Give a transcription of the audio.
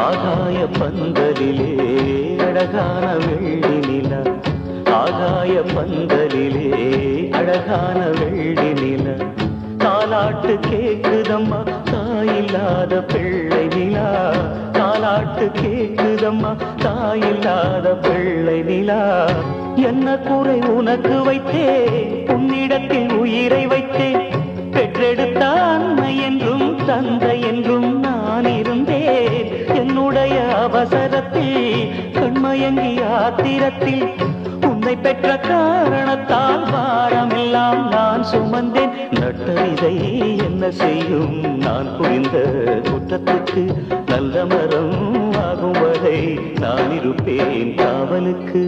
ஆகாய பந்தலிலே அழகான வெள்ளி நிலா, ஆகாய பந்தலிலே அழகான வெள்ளி நிலா, தாலாட்டு கேக்குதம்மா தாயில்லாத பிள்ளை நிலா, தாலாட்டு கேக்குதம்மா தாயில்லாத பிள்ளை நிலா. என்ன குறை உனக்கு வைத்தே உன்னிடத்தில் உயிரை வைத்தேன், பெற்றெடுத்த அன்னை என்றும் தந்தை என்றும் நான் இருந்தேன். என்னுடைய அவசரத்தில் கண்மயங்கி ஆத்திரத்தில் உன்னை பெற்ற காரணத்தால் வாரமெல்லாம் நான் சுமந்தேன். நட்ட விதை என்ன செய்யும் நான் புரிந்த குற்றத்துக்கு, நல்ல மரம் ஆகும் வரை நான் இருப்பேன் காவலுக்கு.